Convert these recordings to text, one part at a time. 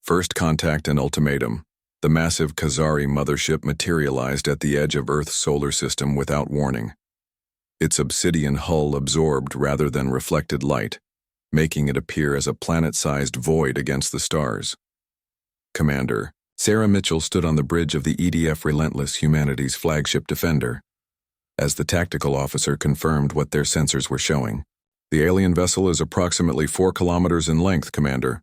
First contact and ultimatum. The massive Khazari mothership materialized at the edge of Earth's solar system without warning. Its obsidian hull absorbed rather than reflected light, making it appear as a planet-sized void against the stars. Commander, Sarah Mitchell stood on the bridge of the EDF Relentless, humanity's flagship defender. As the tactical officer confirmed what their sensors were showing, the alien vessel is approximately 4 kilometers in length, Commander.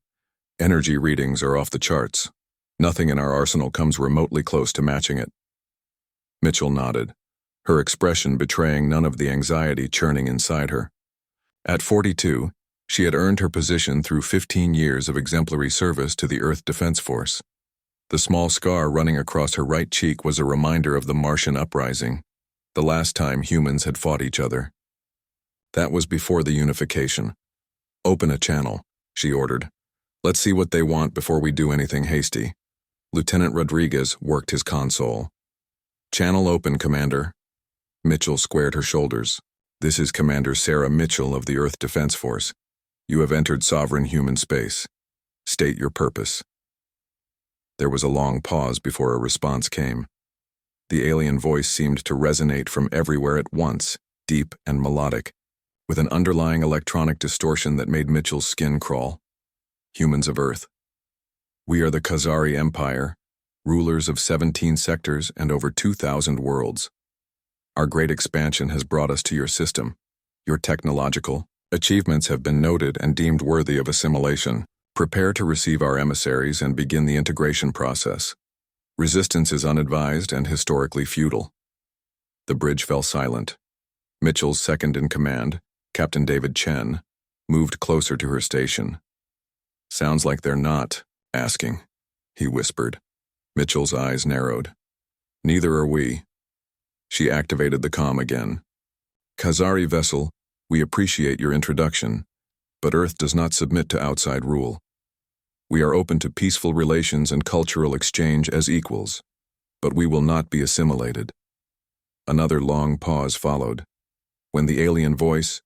Energy readings are off the charts. Nothing in our arsenal comes remotely close to matching it. Mitchell nodded, her expression betraying none of the anxiety churning inside her. At 42, she had earned her position through 15 years of exemplary service to the Earth Defense Force. The small scar running across her right cheek was a reminder of the Martian uprising, the last time humans had fought each other. That was before the unification. "Open a channel," she ordered. "Let's see what they want before we do anything hasty." Lieutenant Rodriguez worked his console. "Channel open, Commander." Mitchell squared her shoulders. "This is Commander Sarah Mitchell of the Earth Defense Force. You have entered sovereign human space. State your purpose." There was a long pause before a response came. The alien voice seemed to resonate from everywhere at once, deep and melodic, with an underlying electronic distortion that made Mitchell's skin crawl. "Humans of Earth. We are the Khazari Empire, rulers of 17 sectors and over 2,000 worlds. Our great expansion has brought us to your system. Your technological achievements have been noted and deemed worthy of assimilation. Prepare to receive our emissaries and begin the integration process. Resistance is unadvised and historically futile." The bridge fell silent. Mitchell's second-in-command, Captain David Chen, moved closer to her station. "Sounds like they're not asking," he whispered. Mitchell's eyes narrowed. "Neither are we." She activated the comm again. "Khazari vessel, we appreciate your introduction, but Earth does not submit to outside rule. We are open to peaceful relations and cultural exchange as equals, but we will not be assimilated." Another long pause followed. When the alien voice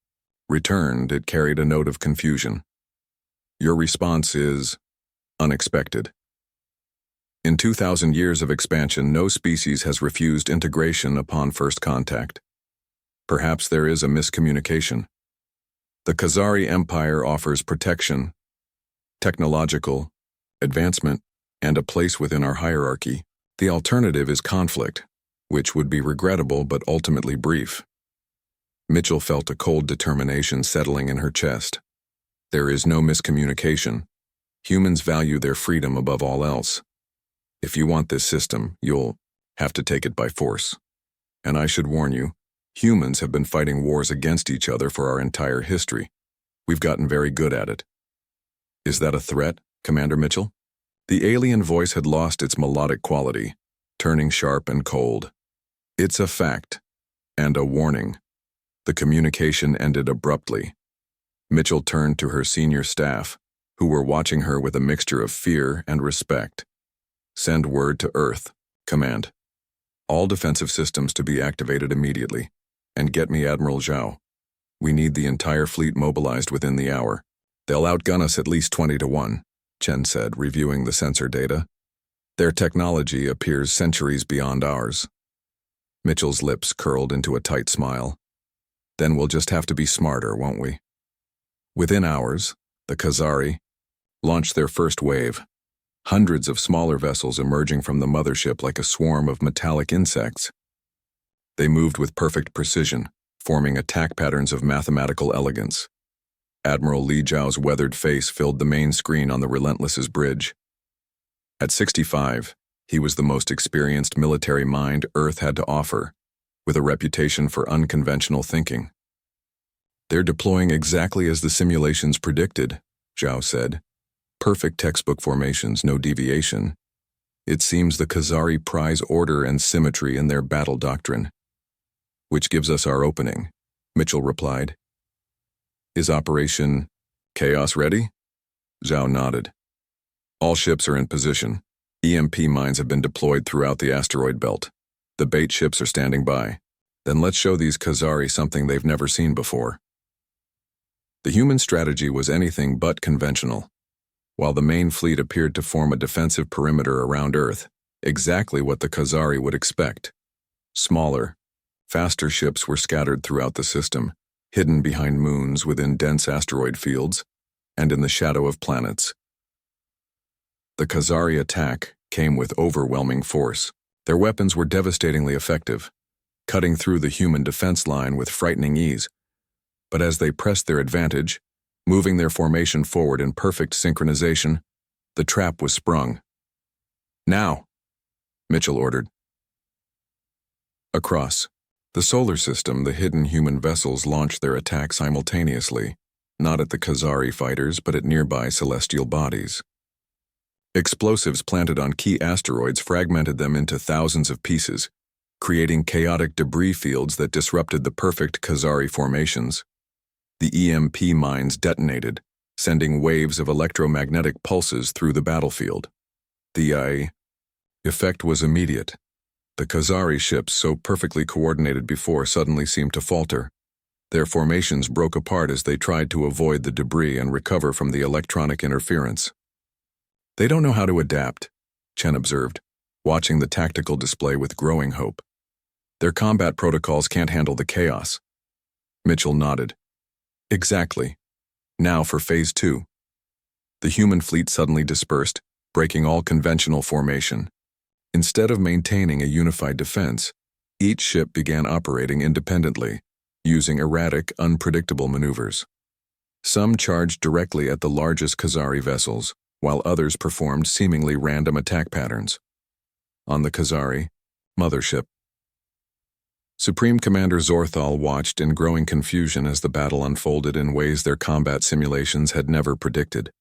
returned, it carried a note of confusion. "Your response is unexpected. In 2,000 years of expansion, no species has refused integration upon first contact. Perhaps there is a miscommunication. The Khazari Empire offers protection, technological advancement, and a place within our hierarchy. The alternative is conflict, which would be regrettable but ultimately brief." Mitchell felt a cold determination settling in her chest. There is no miscommunication. Humans value their freedom above all else. If you want this system, you'll have to take it by force. And I should warn you, humans have been fighting wars against each other for our entire history. We've gotten very good at it. "Is that a threat, Commander Mitchell?" The alien voice had lost its melodic quality, turning sharp and cold. "It's a fact, and a warning." The communication ended abruptly. Mitchell turned to her senior staff, who were watching her with a mixture of fear and respect. "Send word to Earth, Command. All defensive systems to be activated immediately, and get me Admiral Zhao. We need the entire fleet mobilized within the hour. They'll outgun us at least 20-1, Chen said, reviewing the sensor data. Their technology appears centuries beyond ours. Mitchell's lips curled into a tight smile. Then we'll just have to be smarter, won't we? Within hours, the Khazari launched their first wave, hundreds of smaller vessels emerging from the mothership like a swarm of metallic insects. They moved with perfect precision, forming attack patterns of mathematical elegance. Admiral Li Zhao's weathered face filled the main screen on the Relentless's bridge. At 65, he was the most experienced military mind Earth had to offer, with a reputation for unconventional thinking. "They're deploying exactly as the simulations predicted," Zhao said. "Perfect textbook formations, no deviation. It seems the Khazari prize order and symmetry in their battle doctrine." "Which gives us our opening," Mitchell replied. "Is Operation Chaos ready?" Zhao nodded. "All ships are in position. EMP mines have been deployed throughout the asteroid belt. The bait ships are standing by. Then let's show these Khazari something they've never seen before." The human strategy was anything but conventional. while the main fleet appeared to form a defensive perimeter around Earth, exactly what the Khazari would expect. Smaller, faster ships were scattered throughout the system, hidden behind moons within dense asteroid fields, and in the shadow of planets. The Khazari attack came with overwhelming force. Their weapons were devastatingly effective, cutting through the human defense line with frightening ease. But as they pressed their advantage, moving their formation forward in perfect synchronization, the trap was sprung. "Now," Mitchell ordered. Across the solar system, the hidden human vessels launched their attack simultaneously, not at the Khazari fighters but at nearby celestial bodies. Explosives planted on key asteroids fragmented them into thousands of pieces, creating chaotic debris fields that disrupted the perfect Khazari formations. The EMP mines detonated, sending waves of electromagnetic pulses through the battlefield. The effect was immediate. The Khazari ships, so perfectly coordinated before, suddenly seemed to falter. Their formations broke apart as they tried to avoid the debris and recover from the electronic interference. "They don't know how to adapt," Chen observed, watching the tactical display with growing hope. "Their combat protocols can't handle the chaos." Mitchell nodded. "Exactly. Now for Phase 2. The human fleet suddenly dispersed, breaking all conventional formation. Instead of maintaining a unified defense, each ship began operating independently, using erratic, unpredictable maneuvers. Some charged directly at the largest Khazari vessels, while others performed seemingly random attack patterns. On the Khazari mothership, Supreme Commander Zorthal watched in growing confusion as the battle unfolded in ways their combat simulations had never predicted.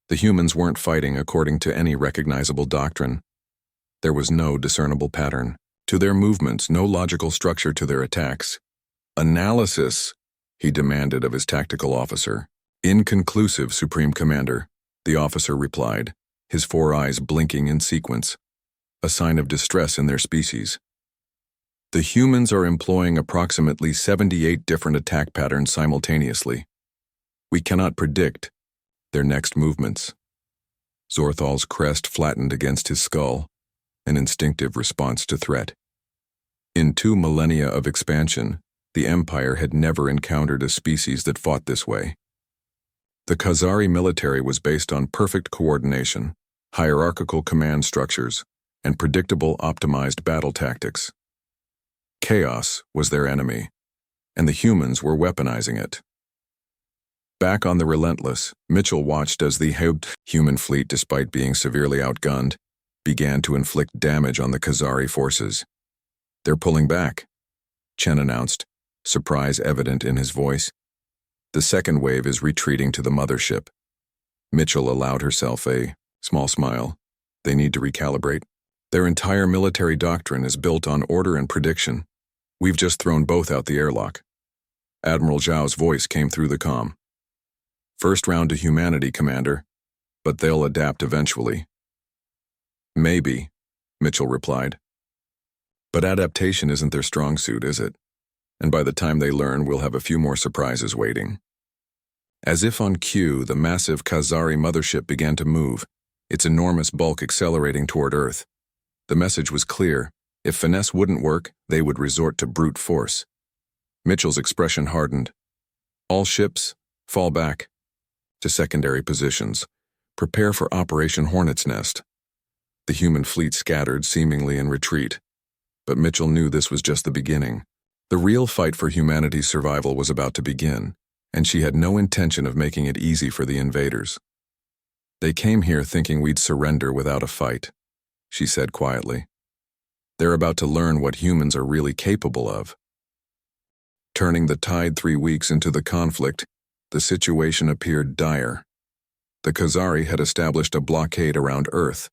The humans weren't fighting according to any recognizable doctrine. There was no discernible pattern to their movements, no logical structure to their attacks. "Analysis," he demanded of his tactical officer. "Inconclusive, Supreme Commander," the officer replied, his four eyes blinking in sequence, a sign of distress in their species. "The humans are employing approximately 78 different attack patterns simultaneously. We cannot predict their next movements." Zorthal's crest flattened against his skull, an instinctive response to threat. In 2 millennia of expansion, the Empire had never encountered a species that fought this way. The Khazari military was based on perfect coordination, hierarchical command structures, and predictable optimized battle tactics. Chaos was their enemy, and the humans were weaponizing it. Back on the Relentless, Mitchell watched as the human fleet, despite being severely outgunned, began to inflict damage on the Khazari forces. "They're pulling back," Chen announced, surprise evident in his voice. "The second wave is retreating to the mothership." Mitchell allowed herself a small smile. "They need to recalibrate. Their entire military doctrine is built on order and prediction. We've just thrown both out the airlock." Admiral Zhao's voice came through the comm. "First round to humanity, Commander, but they'll adapt eventually." "Maybe," Mitchell replied. "But adaptation isn't their strong suit, is it? And by the time they learn, we'll have a few more surprises waiting." As if on cue, the massive Khazari mothership began to move, its enormous bulk accelerating toward Earth. The message was clear. If finesse wouldn't work, they would resort to brute force. Mitchell's expression hardened. "All ships, fall back to secondary positions. Prepare for Operation Hornet's Nest." The human fleet scattered, seemingly in retreat. But Mitchell knew this was just the beginning. The real fight for humanity's survival was about to begin, and she had no intention of making it easy for the invaders. "They came here thinking we'd surrender without a fight," she said quietly. "They're about to learn what humans are really capable of." Turning the tide 3 weeks into the conflict, the situation appeared dire. The Khazari had established a blockade around Earth,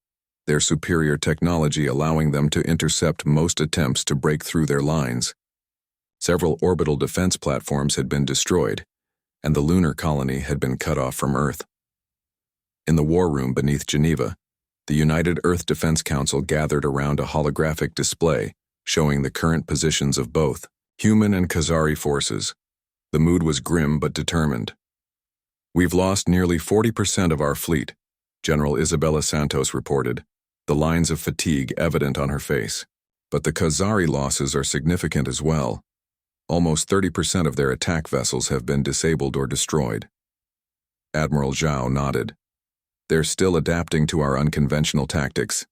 their superior technology allowing them to intercept most attempts to break through their lines. Several orbital defense platforms had been destroyed, and the lunar colony had been cut off from Earth. In the war room beneath Geneva, the United Earth Defense Council gathered around a holographic display showing the current positions of both human and Khazari forces. The mood was grim but determined. "We've lost nearly 40% of our fleet," General Isabella Santos reported, the lines of fatigue evident on her face. But the Khazari losses are significant as well. Almost 30% of their attack vessels have been disabled or destroyed. Admiral Zhao nodded. They're still adapting to our unconventional tactics,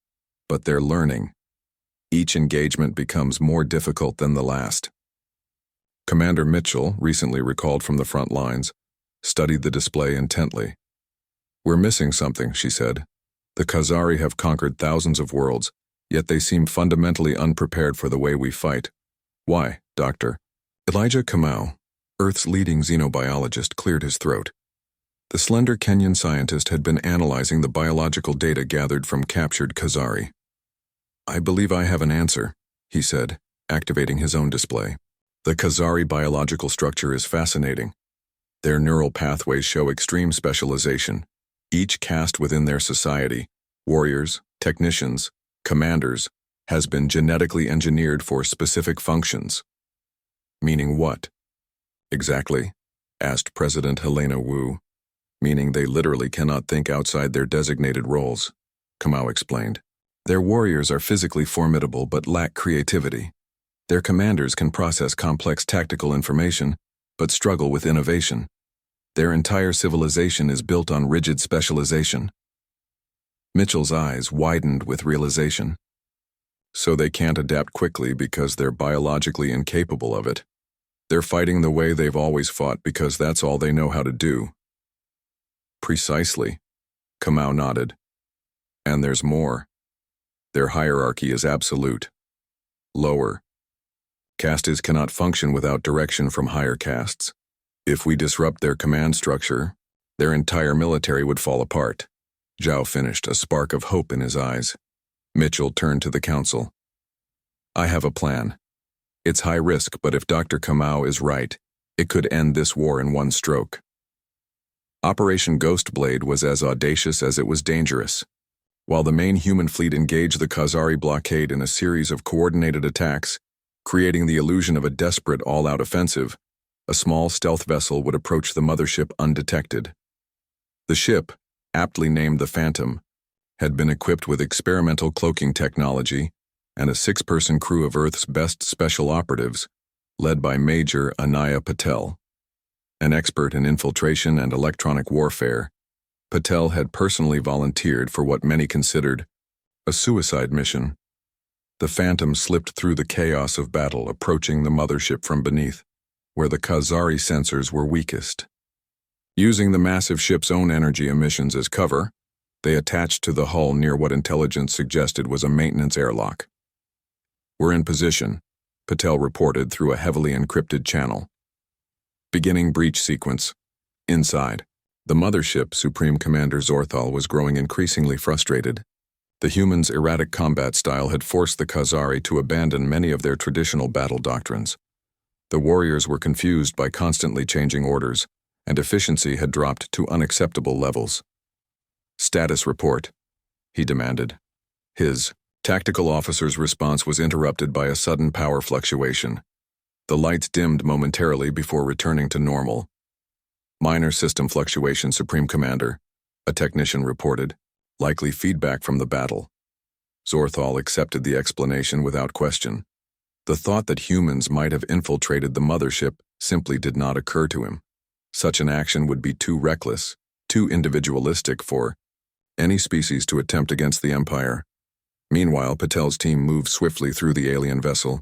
but they're learning. Each engagement becomes more difficult than the last. Commander Mitchell, recently recalled from the front lines, studied the display intently. We're missing something, she said. The Khazari have conquered thousands of worlds, yet they seem fundamentally unprepared for the way we fight. Why, Doctor? Elijah Kamau, Earth's leading xenobiologist, cleared his throat. The slender Kenyan scientist had been analyzing the biological data gathered from captured Khazari. I believe I have an answer, he said, activating his own display. The Khazari biological structure is fascinating. Their neural pathways show extreme specialization, each caste within their society, warriors, technicians, commanders, has been genetically engineered for specific functions. Meaning what? Exactly, asked President Helena Wu. Meaning they literally cannot think outside their designated roles, Kamau explained. Their warriors are physically formidable but lack creativity. Their commanders can process complex tactical information, but struggle with innovation. Their entire civilization is built on rigid specialization. Mitchell's eyes widened with realization. So they can't adapt quickly because they're biologically incapable of it. They're fighting the way they've always fought because that's all they know how to do. Precisely, Kamau nodded. And there's more. Their hierarchy is absolute. Lower. Castes cannot function without direction from higher castes. If we disrupt their command structure, their entire military would fall apart. Zhao finished, a spark of hope in his eyes. Mitchell turned to the council. I have a plan. It's high risk, but if Dr. Kamau is right, it could end this war in one stroke. Operation Ghostblade was as audacious as it was dangerous. While the main human fleet engaged the Khazari blockade in a series of coordinated attacks, creating the illusion of a desperate all-out offensive, a small stealth vessel would approach the mothership undetected. The ship, aptly named the Phantom, had been equipped with experimental cloaking technology and a 6-person crew of Earth's best special operatives, led by Major Anaya Patel. An expert in infiltration and electronic warfare, Patel had personally volunteered for what many considered a suicide mission. The Phantom slipped through the chaos of battle, approaching the mothership from beneath, where the Khazari sensors were weakest. Using the massive ship's own energy emissions as cover, they attached to the hull near what intelligence suggested was a maintenance airlock. We're in position, Patel reported through a heavily encrypted channel. Beginning breach sequence. Inside, the mothership Supreme Commander Zorthal was growing increasingly frustrated. The humans' erratic combat style had forced the Khazari to abandon many of their traditional battle doctrines. The warriors were confused by constantly changing orders, and efficiency had dropped to unacceptable levels. Status report, he demanded. His tactical officer's response was interrupted by a sudden power fluctuation. The lights dimmed momentarily before returning to normal. Minor system fluctuation, Supreme Commander, a technician reported, likely feedback from the battle. Zorthal accepted the explanation without question. The thought that humans might have infiltrated the mothership simply did not occur to him. Such an action would be too reckless, too individualistic for any species to attempt against the Empire. Meanwhile, Patel's team moved swiftly through the alien vessel.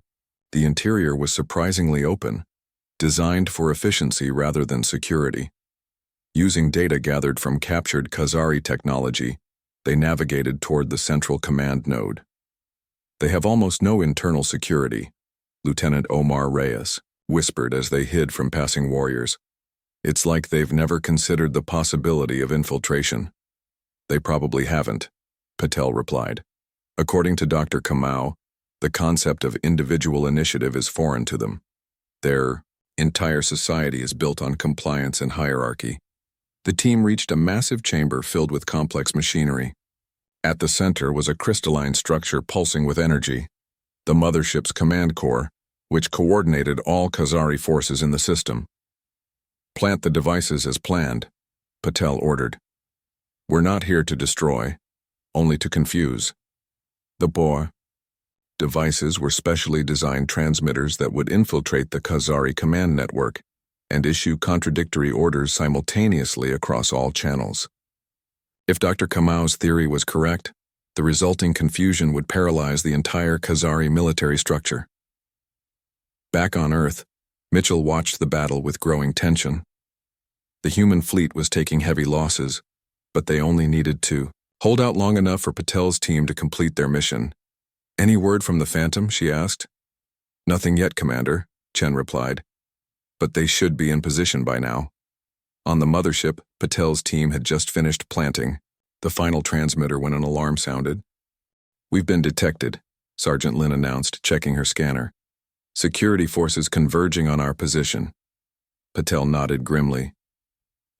The interior was surprisingly open, designed for efficiency rather than security. Using data gathered from captured Khazari technology, they navigated toward the central command node. They have almost no internal security, Lieutenant Omar Reyes whispered as they hid from passing warriors. It's like they've never considered the possibility of infiltration. They probably haven't, Patel replied. According to Dr. Kamau, the concept of individual initiative is foreign to them. Their entire society is built on compliance and hierarchy. The team reached a massive chamber filled with complex machinery. At the center was a crystalline structure pulsing with energy, the mothership's command core, which coordinated all Khazari forces in the system. Plant the devices as planned, Patel ordered. We're not here to destroy, only to confuse. The Boer devices were specially designed transmitters that would infiltrate the Khazari command network and issue contradictory orders simultaneously across all channels. If Dr. Kamau's theory was correct, the resulting confusion would paralyze the entire Khazari military structure. Back on Earth, Mitchell watched the battle with growing tension. The human fleet was taking heavy losses, but they only needed to hold out long enough for Patel's team to complete their mission. "Any word from the Phantom?" she asked. "Nothing yet, Commander," Chen replied. "But they should be in position by now." On the mothership, Patel's team had just finished planting the final transmitter when an alarm sounded. "We've been detected," Sergeant Lin announced, checking her scanner. "Security forces converging on our position." Patel nodded grimly.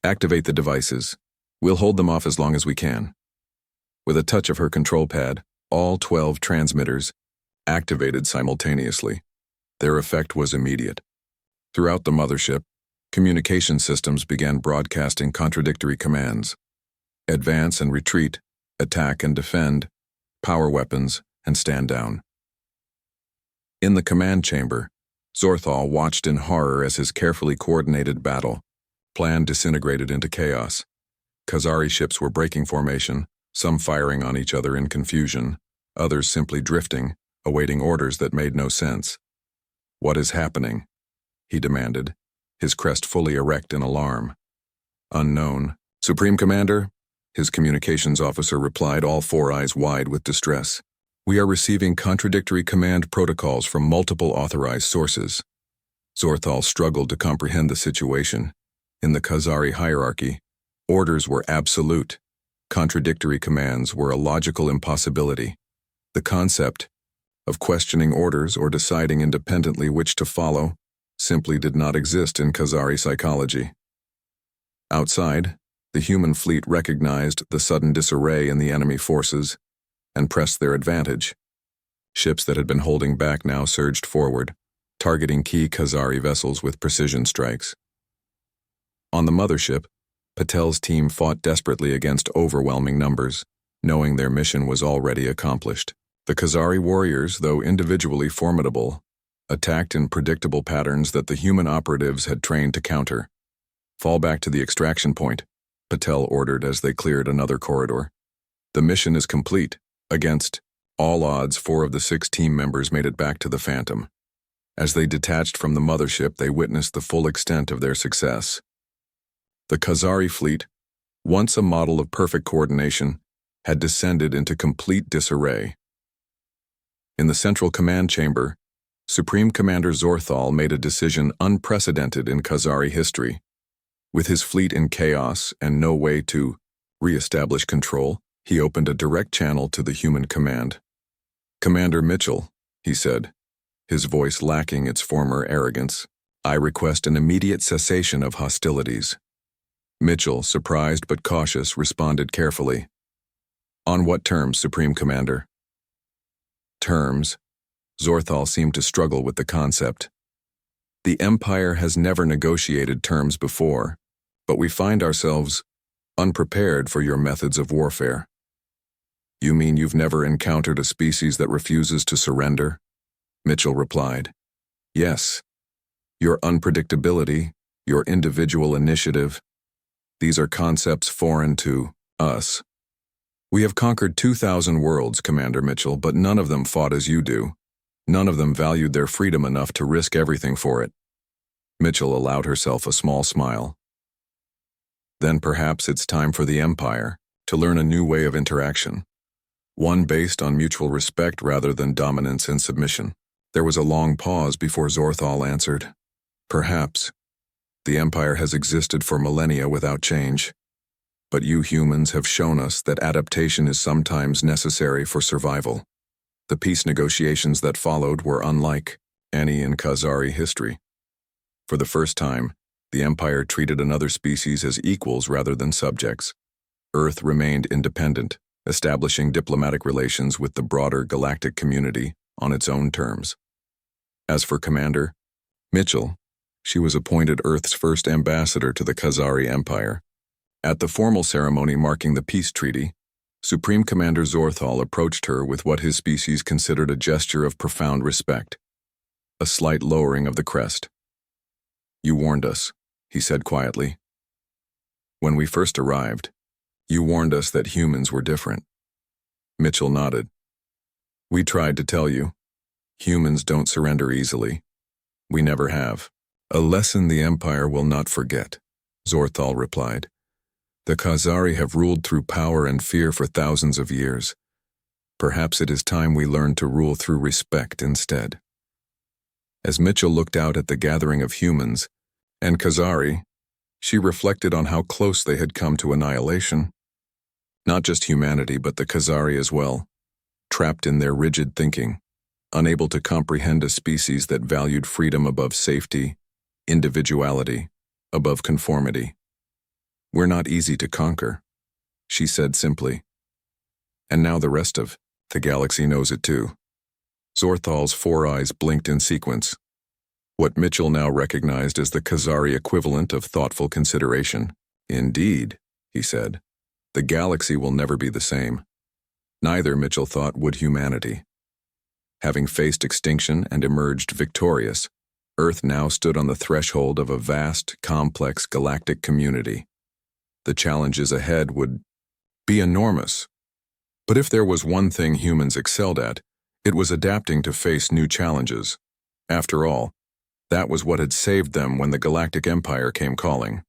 "Activate the devices. We'll hold them off as long as we can." With a touch of her control pad, all 12 transmitters activated simultaneously. Their effect was immediate. Throughout the mothership, communication systems began broadcasting contradictory commands: advance and retreat, attack and defend, power weapons, and stand down. In the command chamber, Zorthal watched in horror as his carefully coordinated battle plan disintegrated into chaos. Khazari ships were breaking formation, some firing on each other in confusion, others simply drifting, awaiting orders that made no sense. "What is happening?" he demanded, his crest fully erect in alarm. "Unknown. Supreme Commander?" His communications officer replied, all four eyes wide with distress. "We are receiving contradictory command protocols from multiple authorized sources." Zorthal struggled to comprehend the situation. In the Khazari hierarchy, orders were absolute. Contradictory commands were a logical impossibility. The concept of questioning orders or deciding independently which to follow simply did not exist in Khazari psychology. Outside, the human fleet recognized the sudden disarray in the enemy forces and pressed their advantage. Ships that had been holding back now surged forward, targeting key Khazari vessels with precision strikes. On the mothership, Patel's team fought desperately against overwhelming numbers, knowing their mission was already accomplished. The Khazari warriors, though individually formidable, attacked in predictable patterns that the human operatives had trained to counter. "Fall back to the extraction point," Patel ordered as they cleared another corridor. "The mission is complete." Against all odds, 4 of the 6 team members made it back to the Phantom. As they detached from the mothership, they witnessed the full extent of their success. The Khazari fleet, once a model of perfect coordination, had descended into complete disarray. In the central command chamber, Supreme Commander Zorthal made a decision unprecedented in Khazari history. With his fleet in chaos and no way to re-establish control, he opened a direct channel to the human command. "Commander Mitchell," he said, his voice lacking its former arrogance, "I request an immediate cessation of hostilities." Mitchell, surprised but cautious, responded carefully. "On what terms, Supreme Commander?" "Terms?" Zorthal seemed to struggle with the concept. "The Empire has never negotiated terms before, but we find ourselves unprepared for your methods of warfare." "You mean you've never encountered a species that refuses to surrender?" Mitchell replied. "Yes. Your unpredictability, your individual initiative, these are concepts foreign to us. We have conquered 2,000 worlds, Commander Mitchell, but none of them fought as you do. None of them valued their freedom enough to risk everything for it." Mitchell allowed herself a small smile. "Then perhaps it's time for the Empire to learn a new way of interaction, one based on mutual respect rather than dominance and submission." There was a long pause before Zorthal answered. "Perhaps. The Empire has existed for millennia without change. But you humans have shown us that adaptation is sometimes necessary for survival." The peace negotiations that followed were unlike any in Khazari history. For the first time, the Empire treated another species as equals rather than subjects. Earth remained independent, establishing diplomatic relations with the broader galactic community on its own terms. As for Commander Mitchell, she was appointed Earth's first ambassador to the Khazari Empire. At the formal ceremony marking the peace treaty, Supreme Commander Zorthal approached her with what his species considered a gesture of profound respect, a slight lowering of the crest. "You warned us," he said quietly. "When we first arrived, you warned us that humans were different." Mitchell nodded. "We tried to tell you. Humans don't surrender easily. We never have." "A lesson the Empire will not forget," Zorthal replied. "The Khazari have ruled through power and fear for thousands of years. Perhaps it is time we learn to rule through respect instead." As Mitchell looked out at the gathering of humans and Khazari, she reflected on how close they had come to annihilation. Not just humanity, but the Khazari as well, trapped in their rigid thinking, unable to comprehend a species that valued freedom above safety, individuality above conformity. "We're not easy to conquer," she said simply. "And now the rest of the galaxy knows it too." Zorthal's four eyes blinked in sequence, what Mitchell now recognized as the Khazari equivalent of thoughtful consideration. "Indeed," he said, "the galaxy will never be the same." Neither, Mitchell thought, would humanity. Having faced extinction and emerged victorious, Earth now stood on the threshold of a vast, complex galactic community. The challenges ahead would be enormous. But if there was one thing humans excelled at, it was adapting to face new challenges. After all, that was what had saved them when the Galactic Empire came calling.